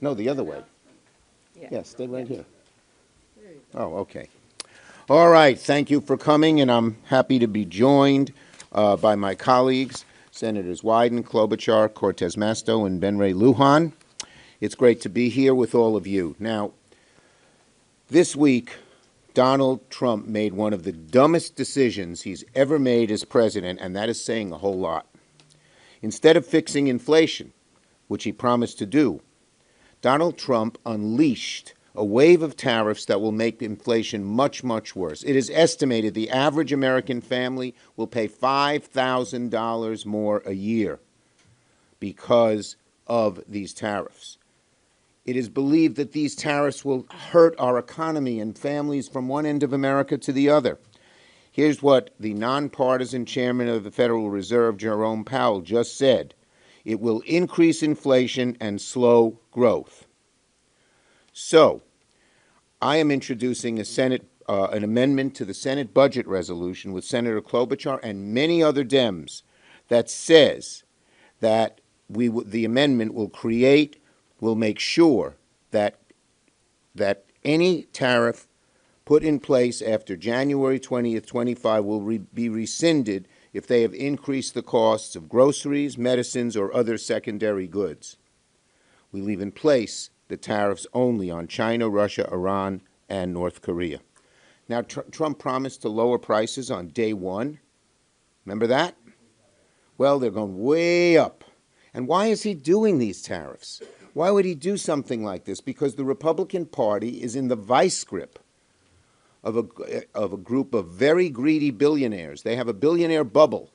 No, the other way. Yeah, stay right here. Oh, okay. All right, thank you for coming, and I'm happy to be joined by my colleagues, Senators Wyden, Klobuchar, Cortez Masto, and Ben Ray Lujan. It's great to be here with all of you. Now, this week, Donald Trump made one of the dumbest decisions he's ever made as president, and that is saying a whole lot. Instead of fixing inflation, which he promised to do, Donald Trump unleashed a wave of tariffs that will make inflation much, much worse. It is estimated the average American family will pay $5,000 more a year because of these tariffs. It is believed that these tariffs will hurt our economy and families from one end of America to the other. Here's what the nonpartisan chairman of the Federal Reserve, Jerome Powell, just said. It will increase inflation and slow growth. So, I am introducing an amendment to the Senate budget resolution with Senator Klobuchar and many other Dems that says that the amendment will make sure that any tariff put in place after January 20th, 25 will be rescinded if they have increased the costs of groceries, medicines, or other secondary goods. We leave in place the tariffs only on China, Russia, Iran, and North Korea. Now, Trump promised to lower prices on day one. Remember that? Well, they're going way up. And why is he doing these tariffs? Why would he do something like this? Because the Republican Party is in the vice grip of a group of very greedy billionaires. They have a billionaire bubble.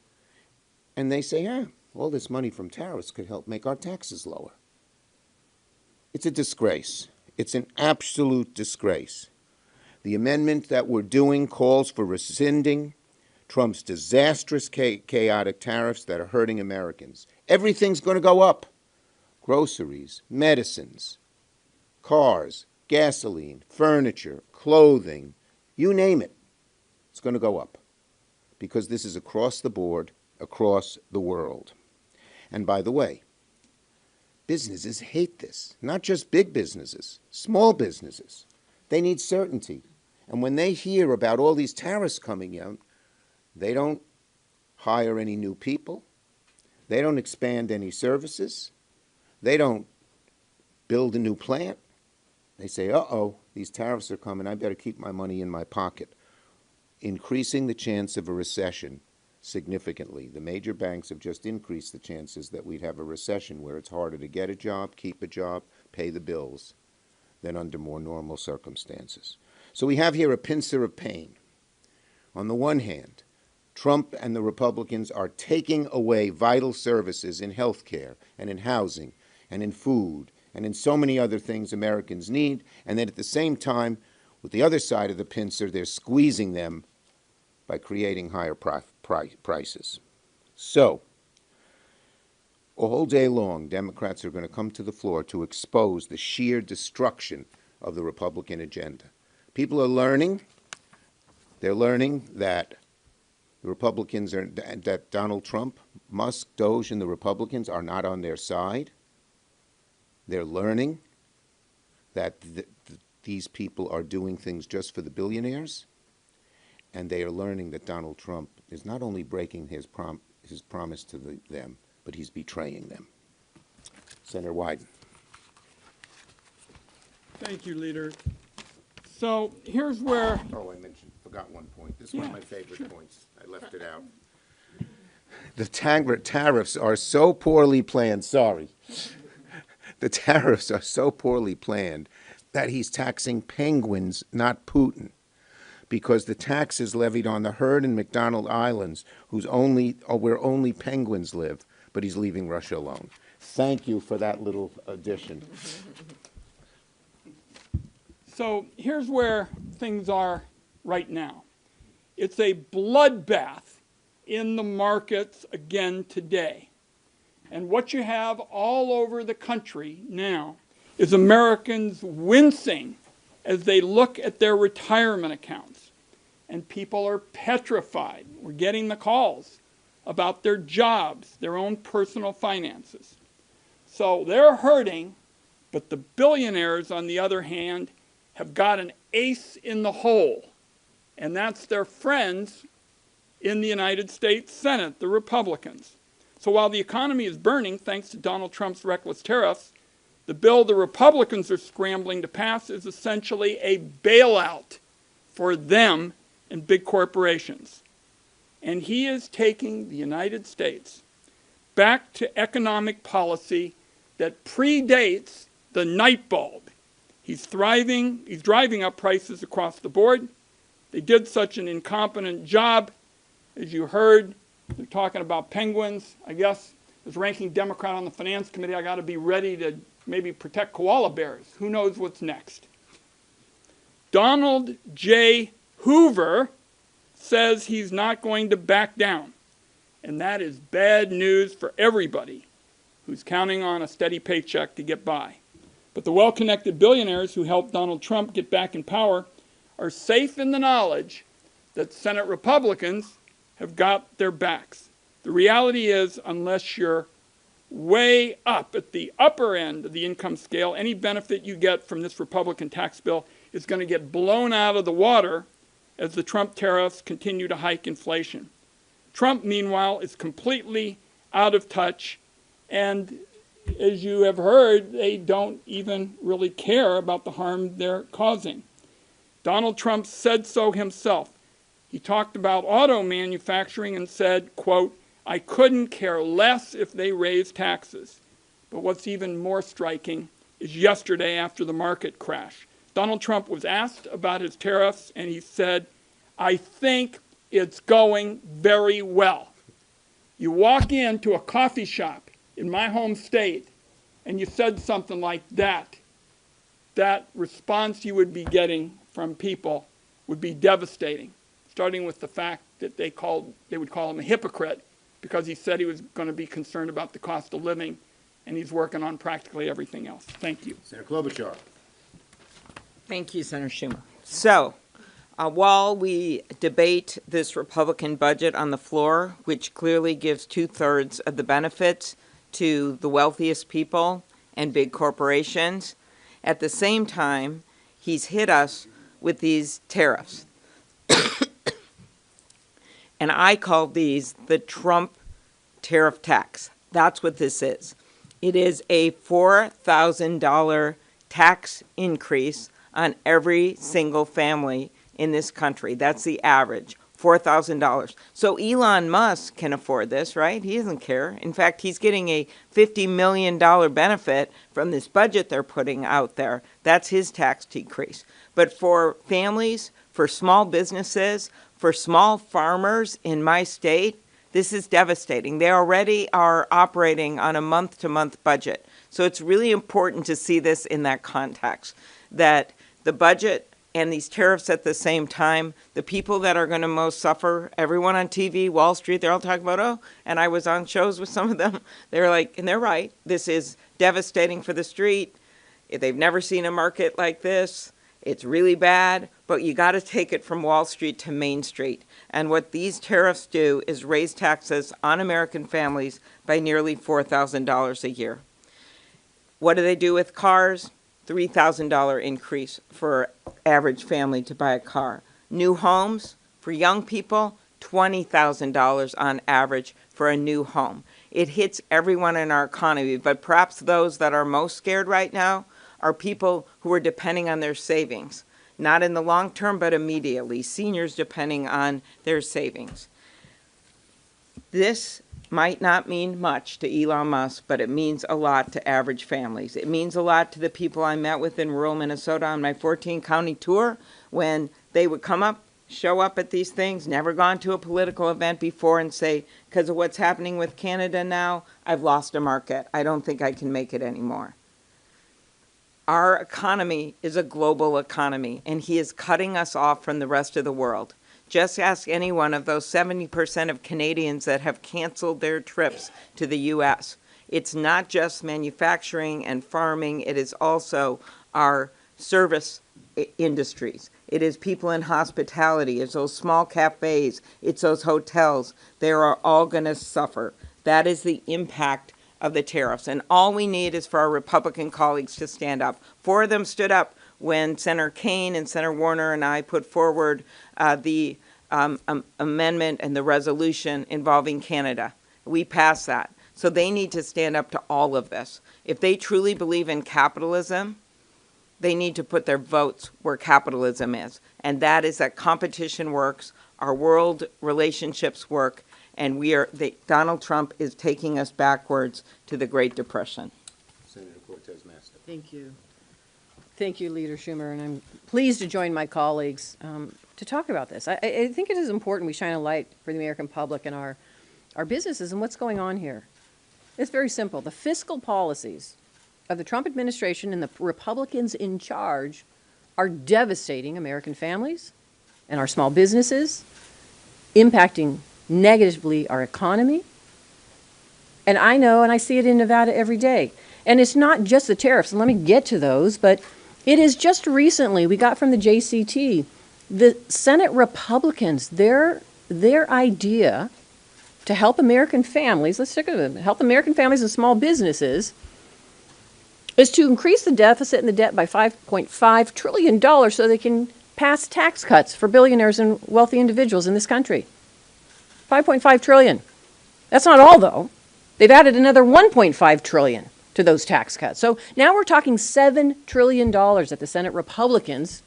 And they say, all this money from tariffs could help make our taxes lower. It's a disgrace. It's an absolute disgrace. The amendment that we're doing calls for rescinding Trump's disastrous, chaotic tariffs that are hurting Americans. Everything's going to go up. Groceries, medicines, cars, gasoline, furniture, clothing, you name it. It's going to go up because this is across the board, across the world. And by the way, businesses hate this, not just big businesses, small businesses. They need certainty. And when they hear about all these tariffs coming out, they don't hire any new people. They don't expand any services. They don't build a new plant. They say, these tariffs are coming. I better keep my money in my pocket, increasing the chance of a recession significantly. The major banks have just increased the chances that we'd have a recession where it's harder to get a job, keep a job, pay the bills than under more normal circumstances. So we have here a pincer of pain. On the one hand, Trump and the Republicans are taking away vital services in health care and in housing and in food and in so many other things Americans need, and then at the same time, with the other side of the pincer, they're squeezing them by creating higher prices. So, all day long, Democrats are going to come to the floor to expose the sheer destruction of the Republican agenda. People are learning. They're learning that the Republicans that Donald Trump, Musk, Doge, and the Republicans are not on their side. They're learning that these people are doing things just for the billionaires. And they are learning that Donald Trump is not only breaking his promise to them, but he's betraying them. Senator Wyden. Thank you, Leader. So here's where... Oh, forgot one point. This is one of my favorite points. I left it out. The tariffs are so poorly planned. Sorry. The tariffs are so poorly planned that he's taxing penguins, not Putin, because the tax is levied on the herd in McDonald Islands, where only penguins live, but he's leaving Russia alone. Thank you for that little addition. So here's where things are right now. It's a bloodbath in the markets again today. And what you have all over the country now is Americans wincing as they look at their retirement accounts. And people are petrified. We're getting the calls about their jobs, their own personal finances. So they're hurting But the billionaires, on the other hand, have got an ace in the hole, and that's their friends in the United States Senate, the Republicans. So while the economy is burning thanks to Donald Trump's reckless tariffs, the bill the Republicans are scrambling to pass is essentially a bailout for them and big corporations. And he is taking the United States back to economic policy that predates the night bulb. He's driving up prices across the board. They did such an incompetent job. As you heard, they're talking about penguins. I guess as ranking Democrat on the Finance Committee, I got to be ready to maybe protect koala bears. Who knows what's next? Donald J. Hoover says he's not going to back down. And that is bad news for everybody who's counting on a steady paycheck to get by. But the well-connected billionaires who helped Donald Trump get back in power are safe in the knowledge that Senate Republicans have got their backs. The reality is, unless you're way up at the upper end of the income scale, any benefit you get from this Republican tax bill is going to get blown out of the water as the Trump tariffs continue to hike inflation. Trump, meanwhile, is completely out of touch, and as you have heard, they don't even really care about the harm they're causing. Donald Trump said so himself. He talked about auto manufacturing and said, quote, "I couldn't care less if they raised taxes." But what's even more striking is yesterday after the market crash. Donald Trump was asked about his tariffs, and he said, "I think it's going very well." You walk into a coffee shop in my home state and you said something like that, that response you would be getting from people would be devastating, starting with the fact that they would call him a hypocrite because he said he was going to be concerned about the cost of living, and he's working on practically everything else. Thank you. Senator Klobuchar. Thank you, Senator Schumer. So, while we debate this Republican budget on the floor, which clearly gives 2/3 of the benefits to the wealthiest people and big corporations, at the same time, he's hit us with these tariffs. And I call these the Trump tariff tax. That's what this is. It is a $4,000 tax increase on every single family in this country. That's the average, $4,000. So Elon Musk can afford this, right? He doesn't care. In fact, he's getting a $50 million benefit from this budget they're putting out there. That's his tax decrease. But for families, for small businesses, for small farmers in my state, this is devastating. They already are operating on a month-to-month budget. So it's really important to see this in that context, that the budget and these tariffs at the same time, the people that are going to most suffer, everyone on TV, Wall Street, they're all talking about, oh, and I was on shows with some of them. They're like, and they're right, this is devastating for the street. They've never seen a market like this. It's really bad, but you got to take it from Wall Street to Main Street. And what these tariffs do is raise taxes on American families by nearly $4,000 a year. What do they do with cars? $3,000 increase for average family to buy a car. New homes for young people, $20,000 on average for a new home. It hits everyone in our economy, but perhaps those that are most scared right now are people who are depending on their savings, not in the long term, but immediately. Seniors depending on their savings. This might not mean much to Elon Musk, but it means a lot to average families. It means a lot to the people I met with in rural Minnesota on my 14-county tour when they would come up, show up at these things, never gone to a political event before, and say, because of what's happening with Canada now, I've lost a market. I don't think I can make it anymore. Our economy is a global economy, and he is cutting us off from the rest of the world. Just ask any one of those 70% of Canadians that have canceled their trips to the U.S. It's not just manufacturing and farming. It is also our service industries. It is people in hospitality. It's those small cafes. It's those hotels. They are all going to suffer. That is the impact of the tariffs. And all we need is for our Republican colleagues to stand up. 4 of them stood up when Senator Kaine and Senator Warner and I put forward the amendment and the resolution involving Canada. We passed that. So they need to stand up to all of this. If they truly believe in capitalism, they need to put their votes where capitalism is. And that is that competition works, our world relationships work, and Donald Trump is taking us backwards to the Great Depression. Senator Cortez Masto. Thank you. Thank you, Leader Schumer, and I'm pleased to join my colleagues to talk about this. I think it is important we shine a light for the American public and our businesses and what's going on here. It's very simple. The fiscal policies of the Trump administration and the Republicans in charge are devastating American families and our small businesses, impacting negatively our economy. And I know, and I see it in Nevada every day. And it's not just the tariffs, and let me get to those, but it is just recently, we got from the JCT, the Senate Republicans, their idea to help American families, let's stick with it, help American families and small businesses, is to increase the deficit and the debt by $5.5 trillion so they can pass tax cuts for billionaires and wealthy individuals in this country. $5.5 trillion. That's not all, though. They've added another $1.5 trillion to those tax cuts. So now we're talking $7 trillion that the Senate Republicans,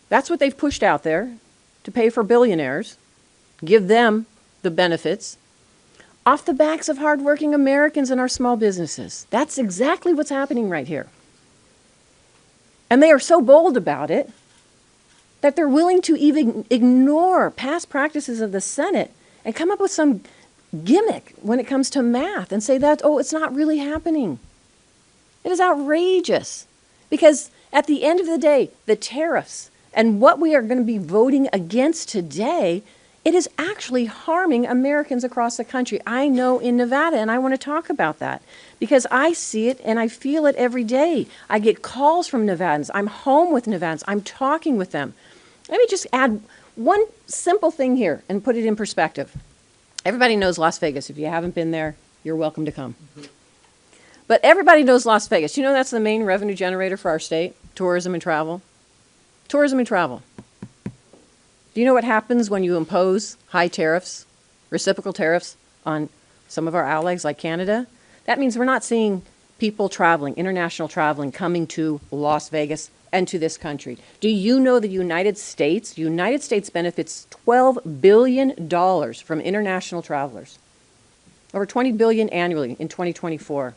that's what they've pushed out there to pay for billionaires, give them the benefits, off the backs of hardworking Americans and our small businesses. That's exactly what's happening right here. And they are so bold about it that they're willing to even ignore past practices of the Senate and come up with some gimmick when it comes to math and say that, oh, it's not really happening. It is outrageous. Because at the end of the day, the tariffs and what we are going to be voting against today, it is actually harming Americans across the country. I know in Nevada, and I want to talk about that because I see it and I feel it every day. I get calls from Nevadans. I'm home with Nevadans. I'm talking with them. Let me just add one simple thing here and put it in perspective. Everybody knows Las Vegas. If you haven't been there, you're welcome to come. But everybody knows Las Vegas. You know that's the main revenue generator for our state, tourism and travel. Tourism and travel. Do you know what happens when you impose high tariffs, reciprocal tariffs on some of our allies like Canada? That means we're not seeing people traveling, international traveling, coming to Las Vegas and to this country. Do you know the United States benefits $12 billion from international travelers? Over $20 billion annually in 2024.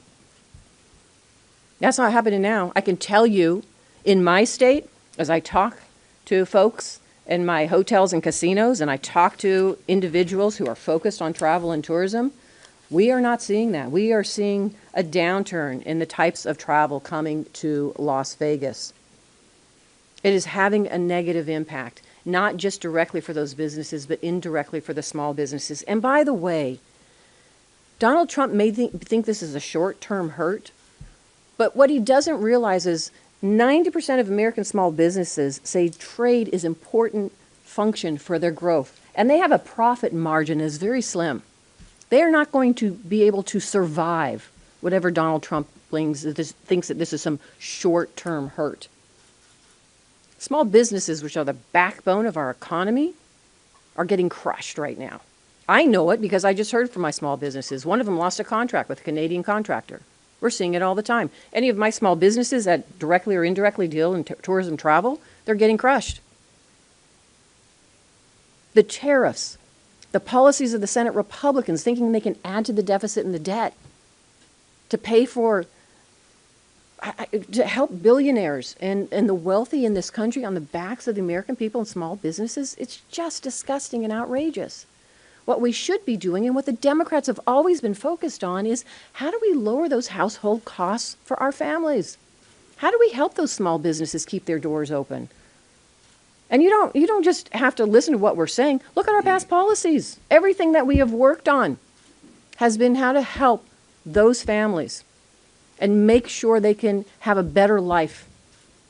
That's not happening now. I can tell you in my state, as I talk to folks in my hotels and casinos, and I talk to individuals who are focused on travel and tourism, we are not seeing that. We are seeing a downturn in the types of travel coming to Las Vegas. It is having a negative impact, not just directly for those businesses, but indirectly for the small businesses. And by the way, Donald Trump may think this is a short-term hurt, but what he doesn't realize is 90% of American small businesses say trade is an important function for their growth, and they have a profit margin that is very slim. They are not going to be able to survive whatever Donald Trump thinks that this is some short-term hurt. Small businesses, which are the backbone of our economy, are getting crushed right now. I know it because I just heard from my small businesses. One of them lost a contract with a Canadian contractor. We're seeing it all the time. Any of my small businesses that directly or indirectly deal in tourism travel, they're getting crushed. The tariffs, the policies of the Senate Republicans thinking they can add to the deficit and the debt to pay for, to help billionaires and the wealthy in this country on the backs of the American people and small businesses, it's just disgusting and outrageous. What we should be doing and what the Democrats have always been focused on is how do we lower those household costs for our families? How do we help those small businesses keep their doors open? And you don't just have to listen to what we're saying. Look at our past policies. Everything that we have worked on has been how to help those families and make sure they can have a better life.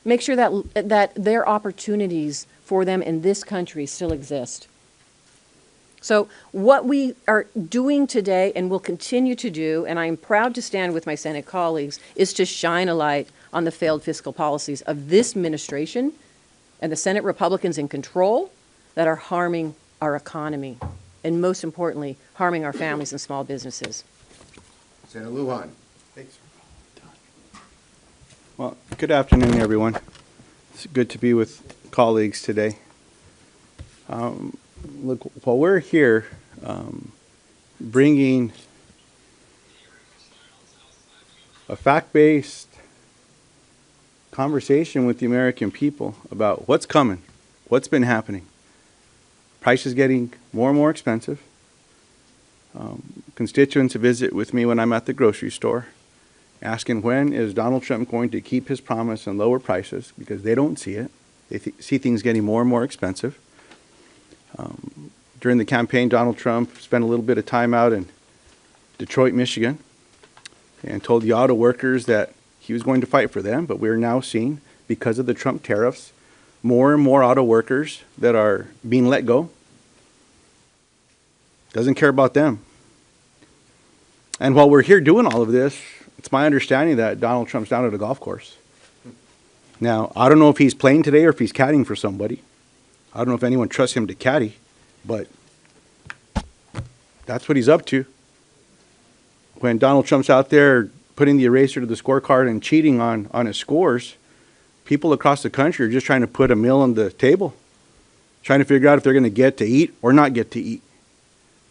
Make sure that their opportunities for them in this country still exist. So what we are doing today and will continue to do, and I am proud to stand with my Senate colleagues, is to shine a light on the failed fiscal policies of this administration and the Senate Republicans in control that are harming our economy and, most importantly, harming our families and small businesses. Senator Lujan. Thanks. Well, good afternoon, everyone. It's good to be with colleagues today. Look, while we're here bringing a fact-based conversation with the American people about what's coming, what's been happening, prices getting more and more expensive. Constituents visit with me when I'm at the grocery store, asking when is Donald Trump going to keep his promise and lower prices, because they don't see it. They see things getting more and more expensive. During the campaign, Donald Trump spent a little bit of time out in Detroit, Michigan, and told the auto workers that he was going to fight for them, but we're now seeing, because of the Trump tariffs, more and more auto workers that are being let go. Doesn't care about them. And while we're here doing all of this, it's my understanding that Donald Trump's down at a golf course. Now, I don't know if he's playing today or if he's caddying for somebody. I don't know if anyone trusts him to caddy, but that's what he's up to. When Donald Trump's out there putting the eraser to the scorecard and cheating on his scores, people across the country are just trying to put a meal on the table, trying to figure out if they're going to get to eat or not get to eat.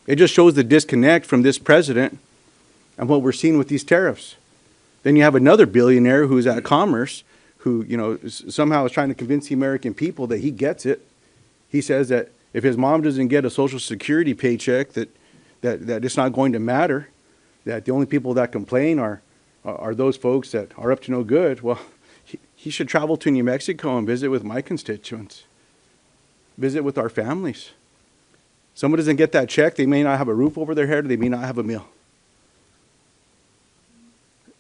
It just shows the disconnect from this president and what we're seeing with these tariffs. Then you have another billionaire who's at Commerce who, somehow is trying to convince the American people that he gets it. He says that if his mom doesn't get a Social Security paycheck, that it's not going to matter, that the only people that complain are those folks that are up to no good. Well, he should travel to New Mexico and visit with my constituents, visit with our families. Someone doesn't get that check, they may not have a roof over their head, they may not have a meal.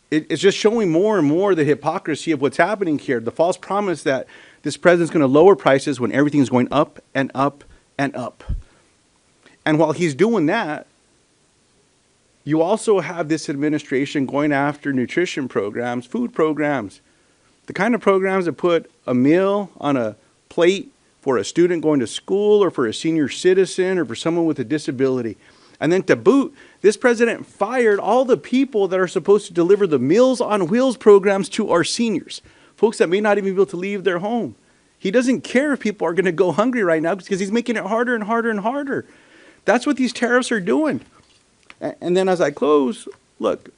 It's just showing more and more the hypocrisy of what's happening here, the false promise that this president's going to lower prices when everything's going up and up and up. And while he's doing that, you also have this administration going after nutrition programs, food programs, the kind of programs that put a meal on a plate for a student going to school or for a senior citizen or for someone with a disability. And then to boot, this president fired all the people that are supposed to deliver the Meals on Wheels programs to our seniors, folks that may not even be able to leave their home. He doesn't care if people are going to go hungry right now because he's making it harder and harder and harder. That's what these tariffs are doing. And then as I close, look,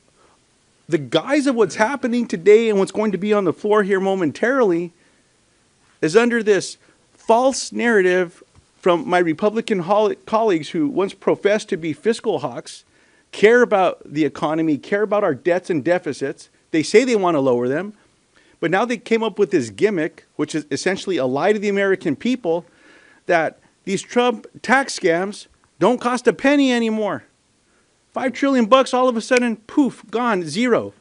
the guise of what's happening today and what's going to be on the floor here momentarily is under this false narrative from my Republican colleagues who once professed to be fiscal hawks, care about the economy, care about our debts and deficits. They say they want to lower them, but now they came up with this gimmick, which is essentially a lie to the American people, that these Trump tax scams don't cost a penny anymore. $5 trillion all of a sudden, poof, gone, zero.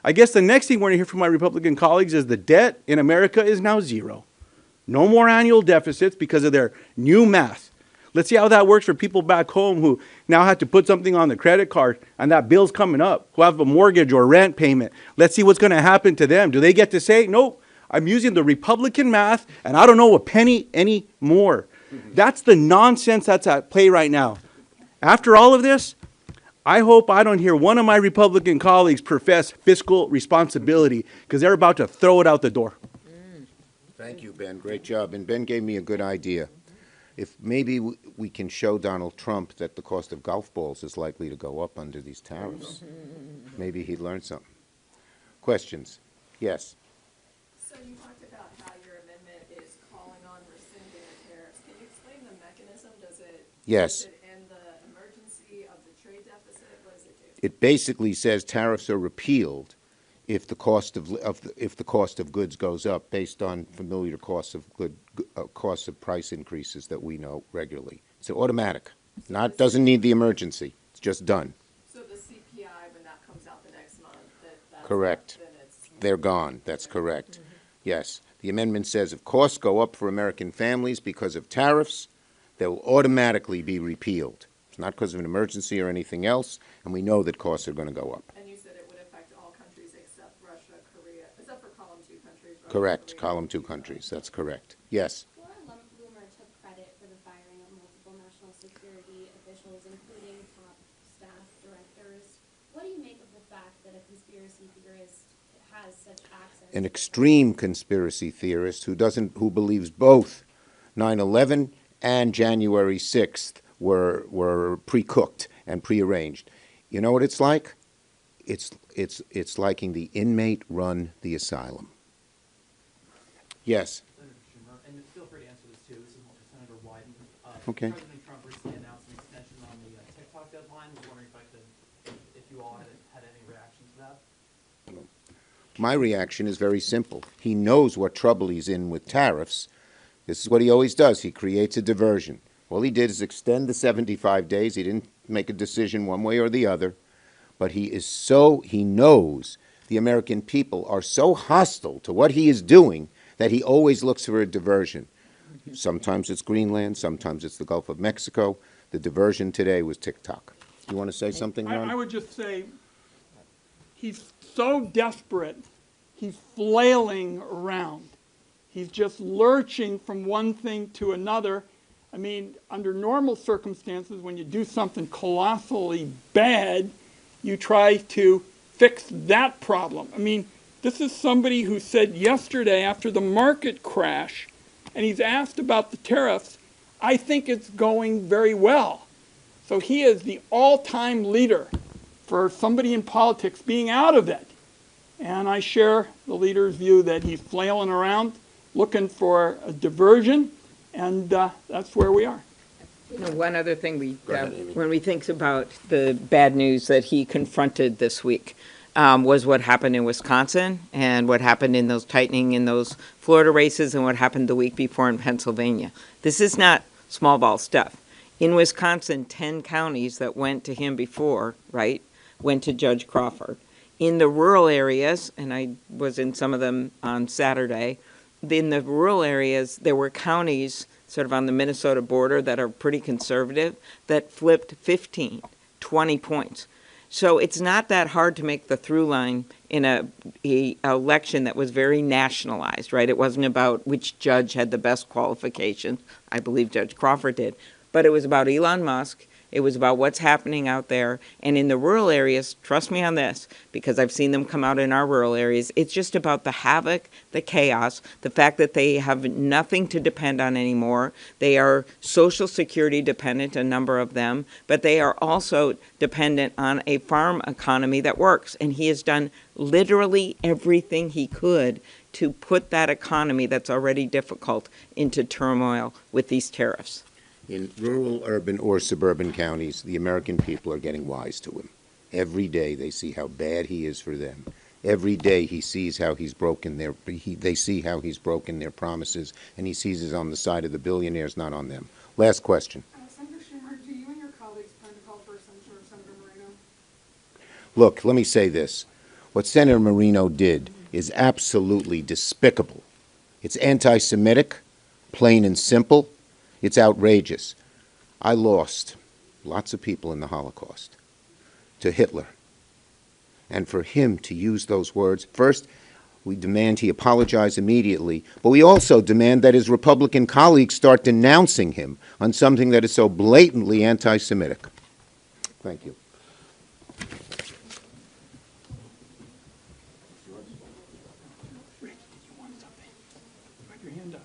I guess the next thing we're going to hear from my Republican colleagues is the debt in America is now zero. No more annual deficits because of their new math. Let's see how that works for people back home who now have to put something on the credit card and that bill's coming up, who have a mortgage or rent payment. Let's see what's going to happen to them. Do they get to say, nope, I'm using the Republican math and I don't know a penny anymore. That's the nonsense that's at play right now. After all of this, I hope I don't hear one of my Republican colleagues profess fiscal responsibility because they're about to throw it out the door. Thank you, Ben. Great job. And Ben gave me a good idea. If maybe we can show Donald Trump that the cost of golf balls is likely to go up under these tariffs, maybe he'd learn something. Questions? Yes. So you talked about how your amendment is calling on rescinding the tariffs. Can you explain the mechanism? Does it end the emergency of the trade deficit? What does it do? It basically says tariffs are repealed if the cost of goods goes up based on familiar costs of price increases that we know regularly. It's automatic. Doesn't need the emergency. It's just done. So the CPI, when that comes out the next month, that's Correct. Then it's They're gone. That's correct. Yes. The amendment says if costs go up for American families because of tariffs, they'll automatically be repealed. It's not because of an emergency or anything else, and we know that costs are going to go up. And you said it would affect all countries except Russia, Korea, except for column 2 countries, Russia, Correct, Korea. column 2 countries, that's correct. Yes. Laura Loomer took credit for the firing of multiple national security officials, including top staff directors. What do you make of the fact that a conspiracy theorist has such access? An extreme conspiracy theorist who believes both 9/11 and January 6th were pre-cooked and prearranged. You know what it's like? It's liking the inmate run the asylum. Yes. Senator Schumer, and feel free to answer this too. This is more for Senator Wyden. Okay. President Trump recently announced an extension on the TikTok deadline. I was wondering if you all had any reaction to that. My reaction is very simple. He knows what trouble he's in with tariffs. This is what he always does. He creates a diversion. All he did is extend the 75 days. He didn't make a decision one way or the other. But he knows the American people are so hostile to what he is doing that he always looks for a diversion. Sometimes it's Greenland, sometimes it's the Gulf of Mexico. The diversion today was TikTok. Do you want to say something, Ron? I would just say he's so desperate, he's flailing around. He's just lurching from one thing to another. I mean, under normal circumstances, when you do something colossally bad, you try to fix that problem. I mean, this is somebody who said yesterday after the market crash, and he's asked about the tariffs, I think it's going very well. So he is the all-time leader for somebody in politics being out of it. And I share the leader's view that he's flailing around, looking for a diversion, and that's where we are. You know, one other thing ahead, Amy. when we think about the bad news that he confronted this week, was what happened in Wisconsin and what happened in those tightening in those Florida races and what happened the week before in Pennsylvania. This is not small ball stuff. In Wisconsin, 10 counties that went to him before, right, went to Judge Crawford. In the rural areas, and I was in some of them on Saturday, in the rural areas, there were counties sort of on the Minnesota border that are pretty conservative that flipped 15, 20 points. So it's not that hard to make the through line in a election that was very nationalized, right? It wasn't about which judge had the best qualifications. I believe Judge Crawford did. But it was about Elon Musk. It was about what's happening out there. And in the rural areas, trust me on this, because I've seen them come out in our rural areas, it's just about the havoc, the chaos, the fact that they have nothing to depend on anymore. They are Social Security dependent, a number of them, but they are also dependent on a farm economy that works. And he has done literally everything he could to put that economy that's already difficult into turmoil with these tariffs. In rural, urban, or suburban counties, the American people are getting wise to him. Every day they see how bad he is for them. Every day he sees how he's broken they see how he's broken their promises, and he sees it on the side of the billionaires, not on them. Last question. Senator Schumer, do you and your colleagues plan to call for a censure of Senator Moreno? Look, let me say this. What Senator Moreno did is absolutely despicable. It's anti-Semitic, plain and simple. It's outrageous. I lost lots of people in the Holocaust to Hitler. And for him to use those words, first, we demand he apologize immediately, but we also demand that his Republican colleagues start denouncing him on something that is so blatantly anti-Semitic. Thank you. Rick, you want something? Put your hand up.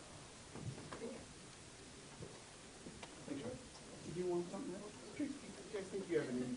Did you want something else? I think you have an